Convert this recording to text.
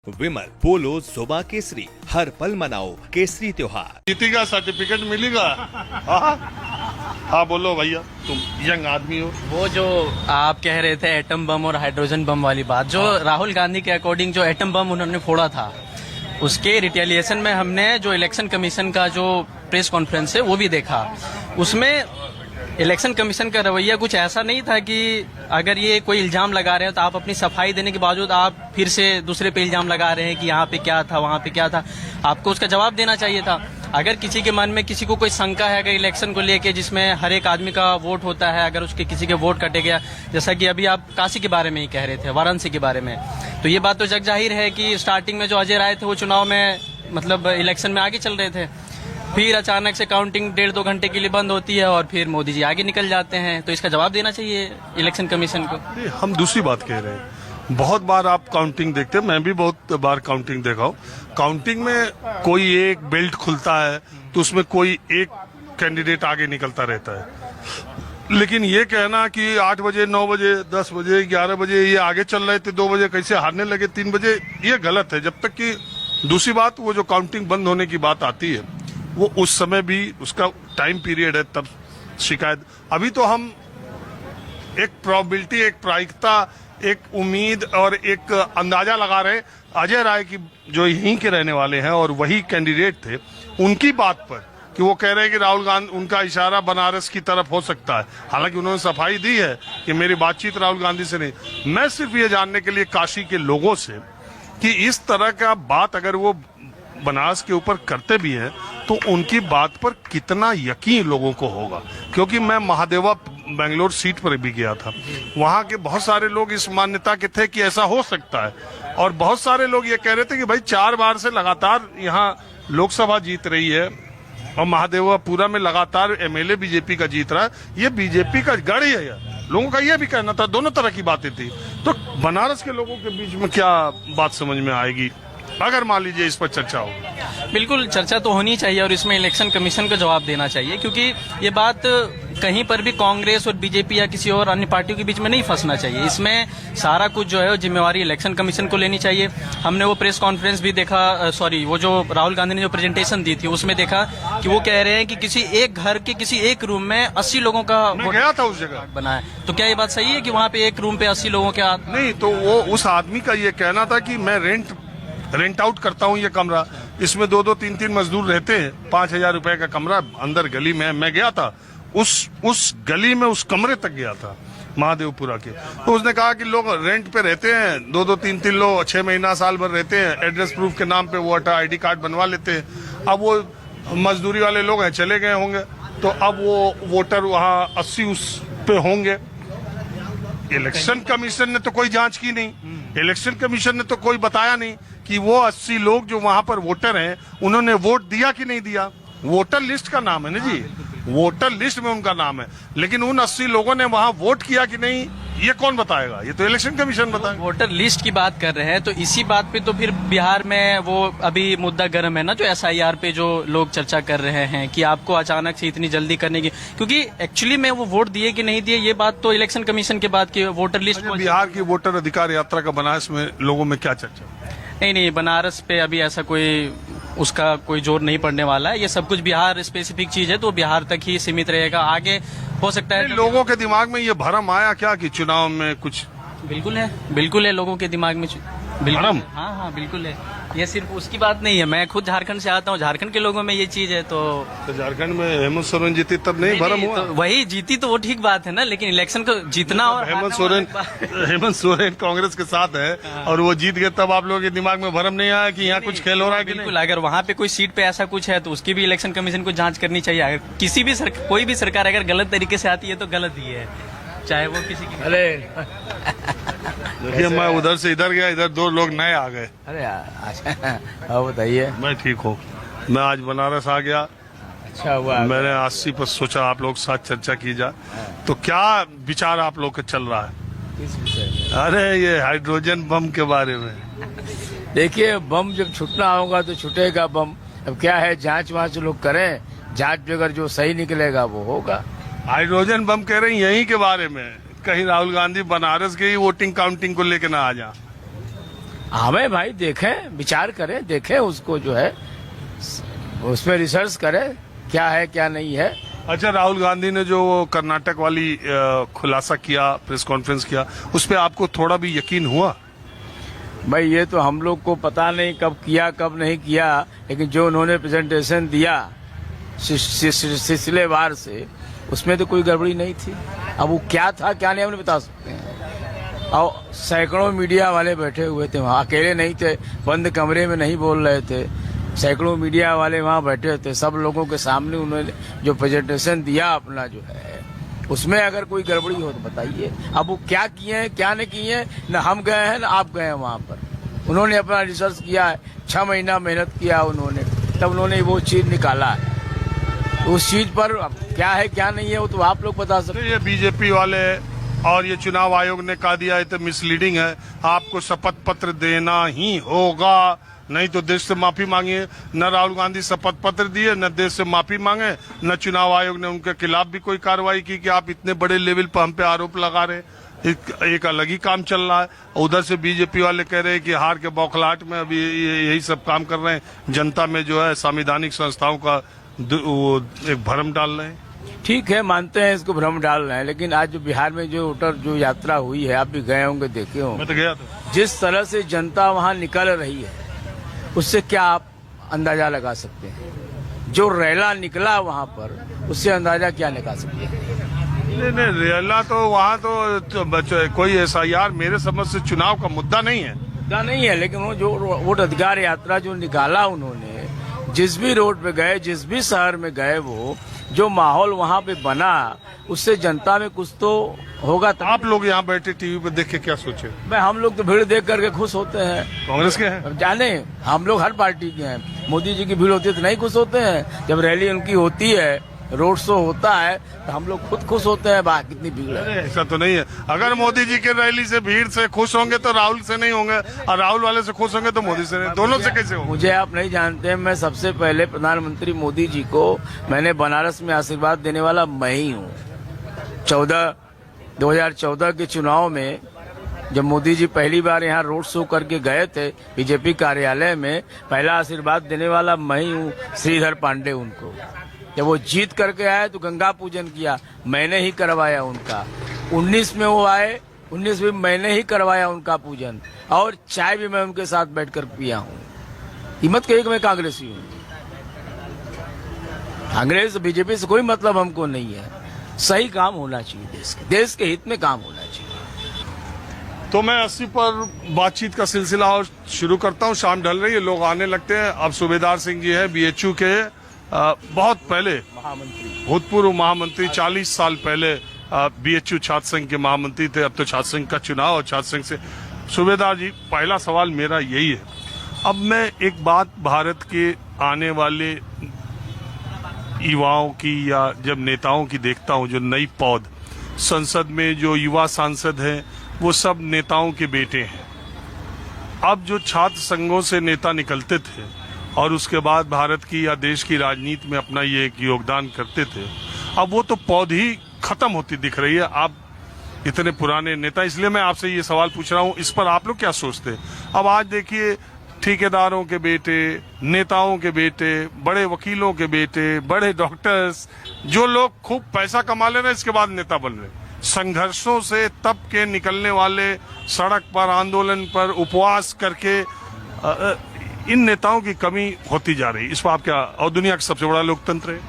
विमल पोलो जोबा केसरी, हर पल मनाओ केसरी त्योहार। जीती का सर्टिफिकेट मिलेगा। हाँ बोलो भैया, तुम यंग आदमी हो। वो जो आप कह रहे थे एटम बम और हाइड्रोजन बम वाली बात, जो राहुल गांधी के अकॉर्डिंग जो एटम बम उन्होंने फोड़ा था, उसके रिटेलिएशन में हमने जो इलेक्शन कमीशन का जो प्रेस कॉन्फ्रेंस है वो भी देखा। उसमें इलेक्शन कमीशन का रवैया कुछ ऐसा नहीं था कि अगर ये कोई इल्जाम लगा रहे हो तो आप अपनी सफाई देने के बावजूद आप फिर से दूसरे पे इल्जाम लगा रहे हैं कि यहाँ पे क्या था, वहाँ पे क्या था। आपको उसका जवाब देना चाहिए था। अगर किसी के मन में किसी को कोई शंका है अगर इलेक्शन को लेके, जिसमें हर एक आदमी का वोट होता है, अगर उसके किसी के वोट कटे गया, जैसा कि अभी आप काशी के बारे में ही कह रहे थे, वाराणसी के बारे में, तो ये बात तो जग जाहिर है कि स्टार्टिंग में जो अजय राय थे वो चुनाव में मतलब इलेक्शन में आगे चल रहे थे, फिर अचानक से काउंटिंग 1.5-2 घंटे के लिए बंद होती है और फिर मोदी जी आगे निकल जाते हैं। तो इसका जवाब देना चाहिए इलेक्शन कमीशन को। हम दूसरी बात कह रहे हैं, बहुत बार आप काउंटिंग देखते हैं, मैं भी बहुत बार काउंटिंग देखा हूँ। काउंटिंग में कोई एक बेल्ट खुलता है तो उसमें कोई एक कैंडिडेट आगे निकलता रहता है, लेकिन ये कहना कि 8 बजे 9 बजे 10 बजे 11 बजे ये आगे चल रहे थे, 2 बजे कैसे हारने लगे 3 बजे, ये गलत है। जब तक कि दूसरी बात, वो जो काउंटिंग बंद होने की बात आती है वो उस समय भी उसका टाइम पीरियड है, तब शिकायत। अभी तो हम एक प्रोबेबिलिटी, एक प्रायिकता, एक उम्मीद और एक अंदाजा लगा रहे अजय राय की, जो यहीं के रहने वाले हैं और वही कैंडिडेट थे, उनकी बात पर, कि वो कह रहे हैं कि राहुल गांधी, उनका इशारा बनारस की तरफ हो सकता है। हालांकि उन्होंने सफाई दी है कि मेरी बातचीत राहुल गांधी से नहीं। मैं सिर्फ ये जानने के लिए काशी के लोगों से कि इस तरह का बात अगर वो बनारस के ऊपर करते भी हैं तो उनकी बात पर कितना यकीन लोगों को होगा। क्योंकि मैं महादेवा बेंगलोर सीट पर भी गया था, वहां के बहुत सारे लोग इस मान्यता के थे कि ऐसा हो सकता है, और बहुत सारे लोग ये कह रहे थे कि भाई 4 बार से लगातार यहाँ लोकसभा जीत रही है और महादेवापुरा में लगातार एमएलए बीजेपी का जीत रहा है, ये बीजेपी का गढ़ ही है। लोगों का ये भी कहना था, दोनों तरह की बातें थी। तो बनारस के लोगों के बीच में क्या बात समझ में आएगी अगर मान लीजिए इस पर चर्चा हो? बिल्कुल चर्चा तो होनी चाहिए और इसमें इलेक्शन कमीशन को जवाब देना चाहिए, क्योंकि ये बात कहीं पर भी कांग्रेस और बीजेपी या किसी और अन्य पार्टियों के बीच में नहीं फंसना चाहिए। इसमें सारा कुछ जो है जिम्मेवारी इलेक्शन कमीशन को लेनी चाहिए। हमने वो प्रेस कॉन्फ्रेंस भी देखा, वो जो राहुल गांधी ने जो प्रेजेंटेशन दी थी उसमें देखा कि वो कह रहे हैं कि किसी एक घर के किसी एक रूम में 80 लोगों का मैं गया था उस जगह बना है। तो क्या ये बात सही है कि वहाँ पे एक रूम पे 80 लोगों के नहीं? तो वो उस आदमी का ये कहना था कि मैं रेंट आउट करता हूँ ये कमरा, इसमें 2-2 3-3 मजदूर रहते हैं, 5,000 रुपए का कमरा अंदर गली में। मैं गया था उस गली में, उस कमरे तक गया था महादेवपुरा के। तो उसने कहा कि लोग रेंट पे रहते हैं, 2-2 3-3 लोग 6 महीना साल भर रहते हैं, एड्रेस प्रूफ के नाम पे वोटर ID कार्ड बनवा लेते हैं। अब वो मजदूरी वाले लोग हैं, चले गए होंगे, तो अब वो वोटर वहाँ 80 उस पे होंगे। इलेक्शन कमीशन ने तो कोई जांच की नहीं, इलेक्शन कमीशन ने तो कोई बताया नहीं कि वो 80 लोग जो वहां पर वोटर हैं उन्होंने वोट दिया कि नहीं दिया। वोटर लिस्ट का नाम है ना जी, वोटर लिस्ट में उनका नाम है, लेकिन उन 80 लोगों ने वहां वोट किया कि नहीं ये कौन बताएगा? ये तो इलेक्शन कमीशन बताएगा। वोटर लिस्ट की बात कर रहे हैं तो इसी बात पे तो फिर बिहार में वो अभी मुद्दा गर्म है ना, जो SIR पे जो लोग चर्चा कर रहे हैं कि आपको अचानक से इतनी जल्दी करने की, क्योंकि एक्चुअली में वो वोट दिए कि नहीं दिए ये बात तो इलेक्शन कमीशन के बाद की वोटर लिस्ट। बिहार की वोटर अधिकार यात्रा का बनारस में लोगों में क्या चर्चा? नहीं, बनारस पे अभी ऐसा कोई उसका कोई जोर नहीं पड़ने वाला है। ये सब कुछ बिहार स्पेसिफिक चीज है तो बिहार तक ही सीमित रहेगा, आगे हो सकता है। लोगों के दिमाग में ये भरम आया क्या कि चुनाव में कुछ? बिल्कुल है लोगों के दिमाग में भरम। हाँ बिल्कुल है। ये सिर्फ उसकी बात नहीं है, मैं खुद झारखंड से आता हूँ, झारखंड के लोगों में ये चीज है। तो झारखंड में हेमंत सोरेन जीती तब नहीं भरम हुआ? तो वही जीती तो वो ठीक बात है ना, लेकिन इलेक्शन को जीतना और हेमंत सोरेन कांग्रेस के साथ है और वो जीत गए, तब आप लोगों के दिमाग में भरम नहीं आया कि यहाँ कुछ खेल हो रहा है? बिल्कुल, अगर वहाँ पे कोई सीट पे ऐसा कुछ है तो उसकी भी इलेक्शन कमीशन को जांच करनी चाहिए। अगर किसी भी कोई भी सरकार अगर गलत तरीके से आती है तो गलत ही है, चाहे वो किसी की। देखिए मैं उधर से इधर गया, इधर 2 लोग नए आ गए। अरे हाँ बताइए। मैं ठीक हूँ, मैं आज बनारस आ गया। अच्छा हुआ। मैंने 80 पर सोचा आप लोग साथ चर्चा की जाए, तो क्या विचार आप लोग का चल रहा है? किस विषय? अरे ये हाइड्रोजन बम के बारे में। देखिए, बम जब छूटना होगा तो छूटेगा बम। अब क्या है, जांच वांच लोग करें, जांच पे अगर जो सही निकलेगा वो होगा। हाइड्रोजन बम कह रहे हैं यहीं के बारे में, कहीं राहुल गांधी बनारस के ही वोटिंग काउंटिंग को लेकर ना आ जा। हमें भाई देखें, विचार करें, देखें उसको जो है उसमें रिसर्च करें क्या है क्या नहीं है। अच्छा, राहुल गांधी ने जो कर्नाटक वाली खुलासा किया, प्रेस कॉन्फ्रेंस किया, उस पर आपको थोड़ा भी यकीन हुआ? भाई ये तो हम लोग को पता नहीं कब किया कब नहीं किया, लेकिन जो उन्होंने प्रेजेंटेशन दिया सिलसिलेवार से, उसमें तो कोई गड़बड़ी नहीं थी। अब वो क्या था क्या नहीं हम नहीं बता सकते हैं। और सैकड़ों मीडिया वाले बैठे हुए थे वहाँ, अकेले नहीं थे, बंद कमरे में नहीं बोल रहे थे, सैकड़ों मीडिया वाले वहाँ बैठे थे। सब लोगों के सामने उन्होंने जो प्रेजेंटेशन दिया अपना जो है, उसमें अगर कोई गड़बड़ी हो तो बताइए। अब वो क्या किए हैं क्या नहीं किए हैं, न हम गए हैं न आप गए हैं वहाँ पर। उन्होंने अपना रिसर्च किया है, 6 महीना मेहनत किया उन्होंने, तब उन्होंने वो चीज निकाला है। उस चीज पर क्या है क्या नहीं है वो तो आप लोग बता सकते हैं। ये बीजेपी वाले और ये चुनाव आयोग ने कहा दिया है तो मिसलीडिंग है, आपको शपथ पत्र देना ही होगा, नहीं तो देश से माफी मांगिए। न राहुल गांधी शपथ पत्र दिए, न देश से माफी मांगे, न चुनाव आयोग ने उनके खिलाफ भी कोई कार्रवाई की कि आप इतने बड़े लेवल पर हम पे आरोप लगा रहे हैं। एक अलग ही काम चल रहा है। उधर से बीजेपी वाले कह रहे हैं कि हार के बौखलाहट में अभी यही सब काम कर रहे हैं, जनता में जो है संवैधानिक संस्थाओं का एक भ्रम डाल रहे हैं। ठीक है, मानते हैं इसको भ्रम डाल रहे हैं, लेकिन आज जो बिहार में जो वोटर जो यात्रा हुई है, आप भी गए होंगे, देखे होंगे। मैं तो गया था। जिस तरह से जनता वहाँ निकल रही है, उससे क्या आप अंदाजा लगा सकते हैं? जो रैला निकला वहाँ पर, उससे अंदाजा क्या लगा सकते हैं? नहीं, रैला तो वहाँ तो कोई SIR मेरे समझ से चुनाव का मुद्दा नहीं है। मुद्दा नहीं है, लेकिन वो जो वोट अधिकार यात्रा जो निकाला उन्होंने, जिस भी रोड पे गए, जिस भी शहर में गए, वो जो माहौल वहाँ पे बना, उससे जनता में कुछ तो होगा। आप लोग यहाँ बैठे टीवी पे देख के क्या सोचे? भाई हम लोग तो भीड़ देख करके खुश होते हैं। कांग्रेस के हैं? अब जाने, हम लोग हर पार्टी के हैं। मोदी जी की भीड़ होती है तो नहीं खुश होते हैं? जब रैली उनकी होती है, रोड शो होता है, तो हम लोग खुद खुश होते हैं। बाहर कितनी भीड़ है। ऐसा तो नहीं है। अगर मोदी जी के रैली से भीड़ से खुश होंगे तो राहुल से नहीं होंगे, और राहुल वाले से खुश होंगे तो मोदी से नहीं, दोनों से कैसे होंगे? मुझे आप नहीं जानते, मैं सबसे पहले प्रधानमंत्री मोदी जी को मैंने बनारस में आशीर्वाद देने वाला मैं ही हूँ। 2014 के चुनाव में जब मोदी जी पहली बार यहाँ रोड शो करके गए थे बीजेपी कार्यालय में, पहला आशीर्वाद देने वाला मैं ही हूँ, श्रीधर पांडे उनको। जब वो जीत करके आए तो गंगा पूजन किया, मैंने ही करवाया उनका। 19 में वो आए, 19 में मैंने ही करवाया उनका पूजन, और चाय भी मैं उनके साथ बैठकर पिया हूँ। हिम्मत कही कि मैं कांग्रेसी हूँ। कांग्रेस बीजेपी से कोई मतलब हमको नहीं है। सही काम होना चाहिए, देश के हित में काम होना चाहिए। तो मैं 80 पर बातचीत का सिलसिला और शुरू करता हूँ। शाम ढल रही है, लोग आने लगते हैं। अब सूबेदार सिंह जी हैं, BHU के बहुत पहले महामंत्री, भूतपूर्व महामंत्री, 40 साल पहले BHU छात्र संघ के महामंत्री थे। अब तो छात्र संघ का चुनाव और छात्र संघ से। सूबेदार जी, पहला सवाल मेरा यही है। अब मैं एक बात भारत के आने वाले युवाओं की या जब नेताओं की देखता हूं, जो नई पौध संसद में जो युवा सांसद हैं, वो सब नेताओं के बेटे हैं। अब जो छात्र संघों से नेता निकलते थे और उसके बाद भारत की या देश की राजनीति में अपना ये एक योगदान करते थे, अब वो तो पौध ही खत्म होती दिख रही है। आप इतने पुराने नेता, इसलिए मैं आपसे ये सवाल पूछ रहा हूँ, इस पर आप लोग क्या सोचते हैं? अब आज देखिए, ठेकेदारों के बेटे, नेताओं के बेटे, बड़े वकीलों के बेटे, बड़े डॉक्टर्स, जो लोग खूब पैसा कमा ले रहे हैं, इसके बाद नेता बन रहे हैं। संघर्षों से तप के निकलने वाले, सड़क पर, आंदोलन पर, उपवास करके इन नेताओं की कमी होती जा रही है। इस पर आप क्या? और दुनिया का सबसे बड़ा लोकतंत्र है।